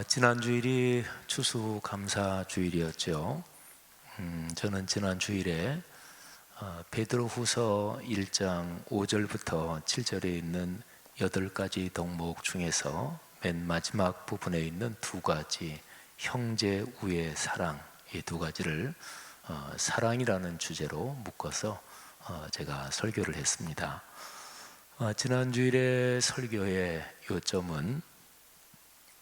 지난 주일이 추수감사 주일이었죠. 저는 지난 주일에 베드로후서 1장 5절부터 7절에 있는 8가지 덕목 중에서 맨 마지막 부분에 있는 두 가지 형제 우애 사랑, 이 두 가지를 사랑이라는 주제로 묶어서 제가 설교를 했습니다. 지난 주일의 설교의 요점은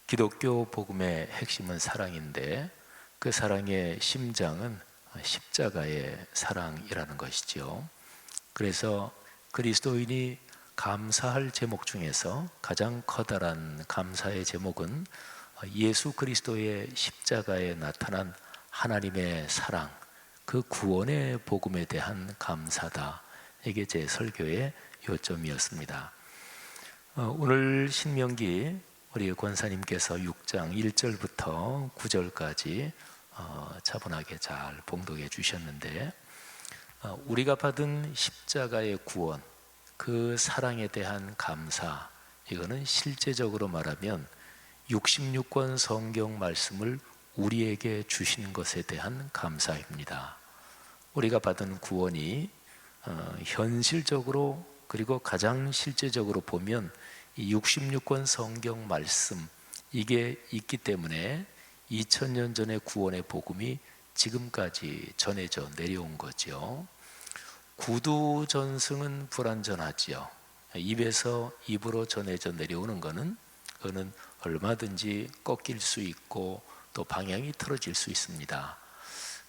기독교 복음의 핵심은 사랑인데 그 사랑의 심장은 십자가의 사랑이라는 것이지요. 그래서 그리스도인이 감사할 제목 중에서 가장 커다란 감사의 제목은 예수 그리스도의 십자가에 나타난 하나님의 사랑, 그 구원의 복음에 대한 감사다. 이게 제 설교의 요점이었습니다. 오늘 신명기 우리 권사님께서 6장 1절부터 9절까지 차분하게 잘 봉독해 주셨는데, 우리가 받은 십자가의 구원, 그 사랑에 대한 감사, 이거는 실제적으로 말하면 66권 성경 말씀을 우리에게 주신 것에 대한 감사입니다. 우리가 받은 구원이 현실적으로 그리고 가장 실제적으로 보면 이 66권 성경 말씀, 이게 있기 때문에 2000년 전의 구원의 복음이 지금까지 전해져 내려온 거죠. 구두 전승은 불완전하지요. 입에서 입으로 전해져 내려오는 그거는 얼마든지 꺾일 수 있고 또 방향이 틀어질 수 있습니다.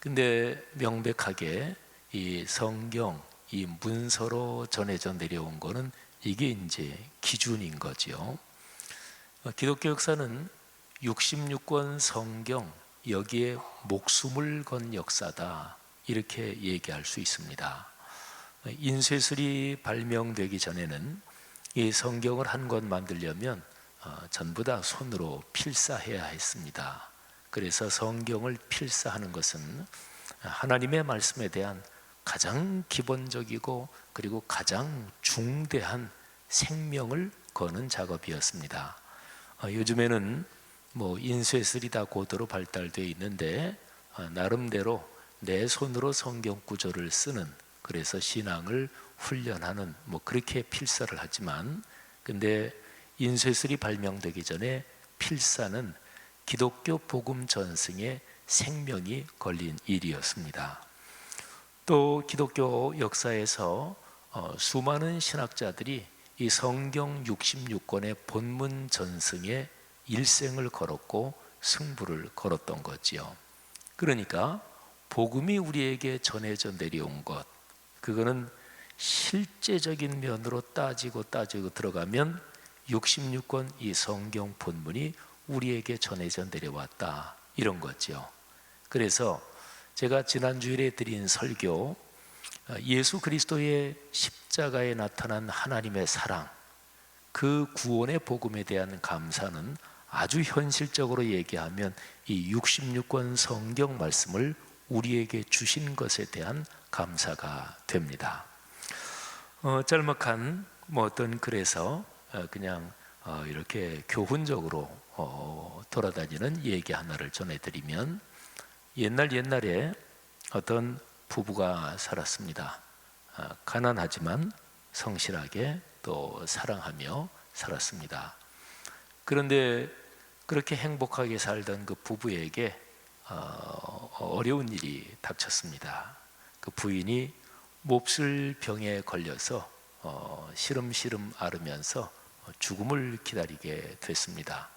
근데 명백하게 이 성경, 이 문서로 전해져 내려온 거는 이게 이제 기준인 거지요. 기독교 역사는 66권 성경, 여기에 목숨을 건 역사다, 이렇게 얘기할 수 있습니다. 인쇄술이 발명되기 전에는 이 성경을 한 권 만들려면 전부 다 손으로 필사해야 했습니다. 그래서 성경을 필사하는 것은 하나님의 말씀에 대한 가장 기본적이고 그리고 가장 중대한 생명을 거는 작업이었습니다. 요즘에는 인쇄술이 다 고도로 발달되어 있는데 나름대로 내 손으로 성경 구절을 쓰는, 그래서 신앙을 훈련하는 그렇게 필사를 하지만, 근데 인쇄술이 발명되기 전에 필사는 기독교 복음 전승의 생명이 걸린 일이었습니다. 또 기독교 역사에서 수많은 신학자들이 이 성경 66권의 본문 전승에 일생을 걸었고 승부를 걸었던 거지요. 그러니까 복음이 우리에게 전해져 내려온 것, 그거는 실제적인 면으로 따지고 들어가면 66권 이 성경 본문이 우리에게 전해져 내려왔다, 이런 거죠. 그래서 제가 지난 주일에 드린 설교, 예수 그리스도의 십자가에 나타난 하나님의 사랑, 그 구원의 복음에 대한 감사는 아주 현실적으로 얘기하면 이 66권 성경 말씀을 우리에게 주신 것에 대한 감사가 됩니다. 짤막한 어떤 글에서 그냥 이렇게 교훈적으로 돌아다니는 얘기 하나를 전해드리면, 옛날에 어떤 부부가 살았습니다. 가난하지만 성실하게 또 사랑하며 살았습니다. 그런데 그렇게 행복하게 살던 그 부부에게 어려운 일이 닥쳤습니다. 그 부인이 몹쓸 병에 걸려서 시름시름 앓으면서 죽음을 기다리게 됐습니다.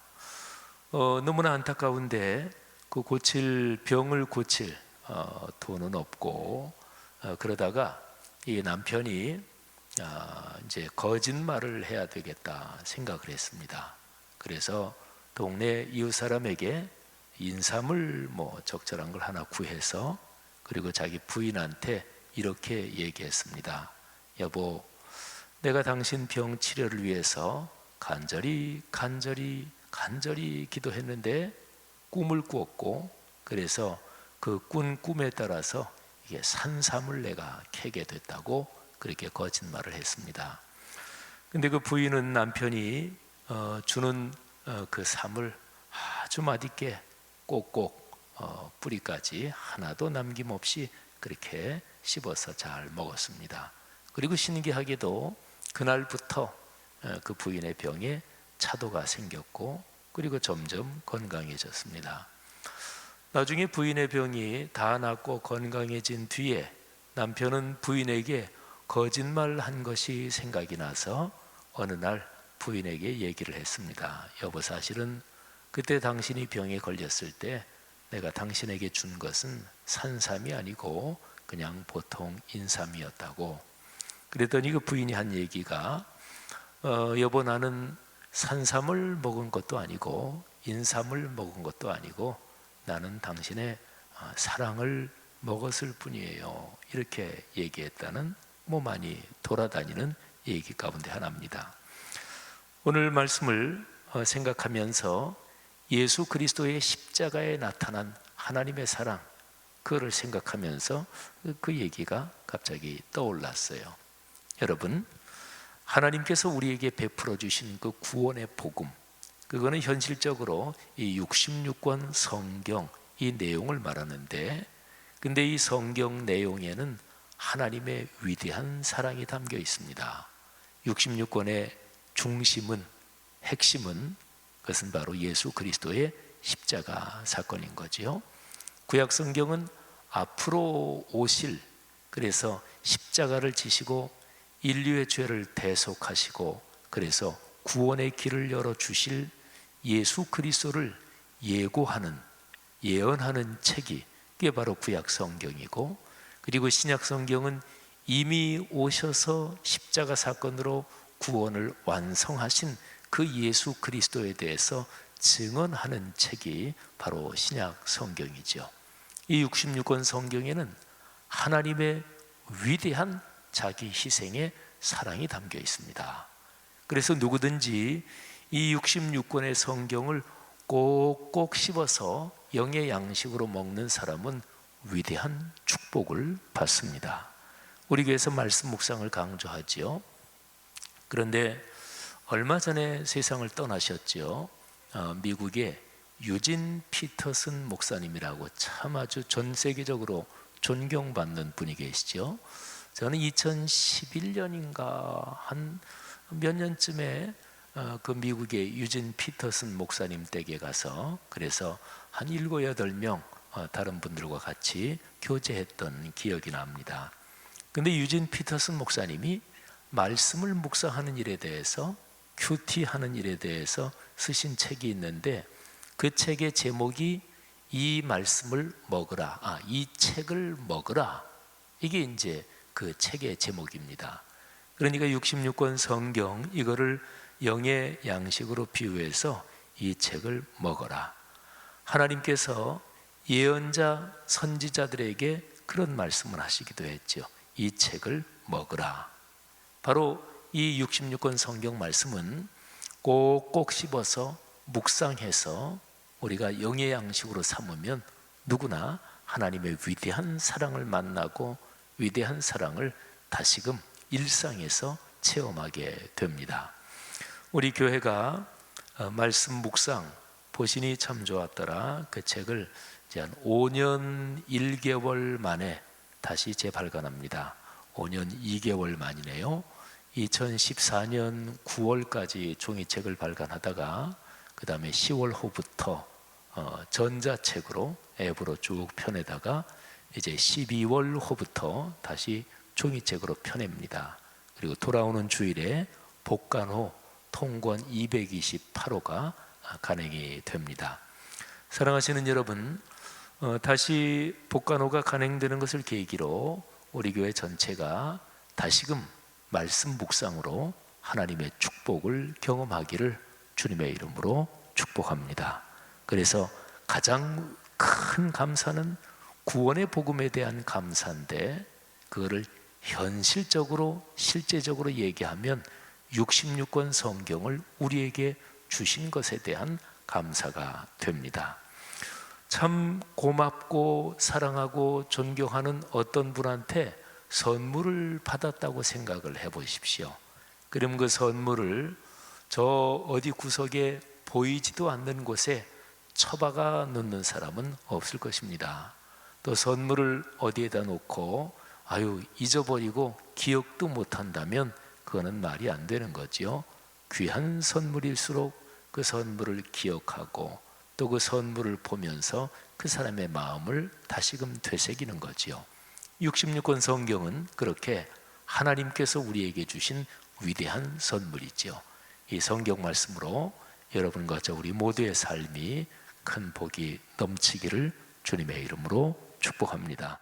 너무나 안타까운데 그 병을 고칠 돈은 없고, 그러다가 이 남편이 이제 거짓말을 해야 되겠다 생각을 했습니다. 그래서 동네 이웃 사람에게 인삼을 적절한 걸 하나 구해서, 그리고 자기 부인한테 이렇게 얘기했습니다. 여보, 내가 당신 병 치료를 위해서 간절히 기도했는데 꿈을 꾸었고, 그래서 그 꾼 꿈에 따라서 이게 산삼을 내가 캐게 됐다고 그렇게 거짓말을 했습니다. 근데 그 부인은 남편이 주는 그 삼을 아주 맛있게 꼭꼭 뿌리까지 하나도 남김없이 그렇게 씹어서 잘 먹었습니다. 그리고 신기하게도 그날부터 그 부인의 병에 차도가 생겼고 그리고 점점 건강해졌습니다. 나중에 부인의 병이 다 낫고 건강해진 뒤에 남편은 부인에게 거짓말한 것이 생각이 나서 어느 날 부인에게 얘기를 했습니다. 여보, 사실은 그때 당신이 병에 걸렸을 때 내가 당신에게 준 것은 산삼이 아니고 그냥 보통 인삼이었다고. 그랬더니 그 부인이 한 얘기가 여보, 나는 산삼을 먹은 것도 아니고 인삼을 먹은 것도 아니고 나는 당신의 사랑을 먹었을 뿐이에요. 이렇게 얘기했다는 많이 돌아다니는 얘기 가운데 하나입니다. 오늘 말씀을 생각하면서 예수 그리스도의 십자가에 나타난 하나님의 사랑, 그거를 생각하면서 그 얘기가 갑자기 떠올랐어요. 여러분, 하나님께서 우리에게 베풀어 주신 그 구원의 복음, 그거는 현실적으로 이 66권 성경 이 내용을 말하는데, 근데 이 성경 내용에는 하나님의 위대한 사랑이 담겨 있습니다. 66권의 중심은, 핵심은 그것은 바로 예수 그리스도의 십자가 사건인 거지요. 구약 성경은 앞으로 오실, 그래서 십자가를 지시고 인류의 죄를 대속하시고 그래서 구원의 길을 열어주실 예수 그리스도를 예고하는, 예언하는 책이 그게 바로 구약 성경이고, 그리고 신약 성경은 이미 오셔서 십자가 사건으로 구원을 완성하신 그 예수 그리스도에 대해서 증언하는 책이 바로 신약 성경이죠. 이 66권 성경에는 하나님의 위대한 자기 희생의 사랑이 담겨 있습니다. 그래서 누구든지 이 66권의 성경을 꼭꼭 씹어서 영의 양식으로 먹는 사람은 위대한 축복을 받습니다. 우리 교회에서 말씀 묵상을 강조하지요. 그런데 얼마 전에 세상을 떠나셨죠. 미국의 유진 피터슨 목사님이라고 참 아주 전 세계적으로 존경받는 분이 계시죠. 저는 2011년인가 한 몇 년쯤에 그 미국의 유진 피터슨 목사님 댁에 가서 그래서 한 7, 8명 다른 분들과 같이 교제했던 기억이 납니다. 근데 유진 피터슨 목사님이 말씀을 묵상하는 일에 대해서, 큐티하는 일에 대해서 쓰신 책이 있는데 그 책의 제목이 이 말씀을 먹으라, 이 책을 먹으라, 이게 이제 그 책의 제목입니다. 그러니까 66권 성경 이거를 영의 양식으로 비유해서 이 책을 먹어라. 하나님께서 예언자 선지자들에게 그런 말씀을 하시기도 했죠. 이 책을 먹으라. 바로 이 66권 성경 말씀은 꼭꼭 씹어서 묵상해서 우리가 영의 양식으로 삼으면 누구나 하나님의 위대한 사랑을 만나고 위대한 사랑을 다시금 일상에서 체험하게 됩니다. 우리 교회가 말씀 묵상 보시니 참 좋았더라, 그 책을 이제 한 5년 1개월 만에 다시 재발간합니다. 5년 2개월 만이네요. 2014년 9월까지 종이책을 발간하다가 그 다음에 10월호부터 전자책으로 앱으로 쭉 펴내다가 이제 12월호부터 다시 종이책으로 펴냅니다. 그리고 돌아오는 주일에 복간호 통권 228호가 간행이 됩니다. 사랑하시는 여러분, 다시 복간호가 간행되는 것을 계기로 우리 교회 전체가 다시금 말씀 묵상으로 하나님의 축복을 경험하기를 주님의 이름으로 축복합니다. 그래서 가장 큰 감사는 구원의 복음에 대한 감사인데, 그거를 현실적으로 실제적으로 얘기하면 66권 성경을 우리에게 주신 것에 대한 감사가 됩니다. 참 고맙고 사랑하고 존경하는 어떤 분한테 선물을 받았다고 생각을 해보십시오. 그럼 그 선물을 저 어디 구석에 보이지도 않는 곳에 처박아 놓는 사람은 없을 것입니다. 또 선물을 어디에다 놓고 잊어버리고 기억도 못한다면 그거는 말이 안 되는 거지요. 귀한 선물일수록 그 선물을 기억하고 또 그 선물을 보면서 그 사람의 마음을 다시금 되새기는 거지요. 66권 성경은 그렇게 하나님께서 우리에게 주신 위대한 선물이지요. 이 성경 말씀으로 여러분과 저 우리 모두의 삶이 큰 복이 넘치기를 주님의 이름으로 축복합니다.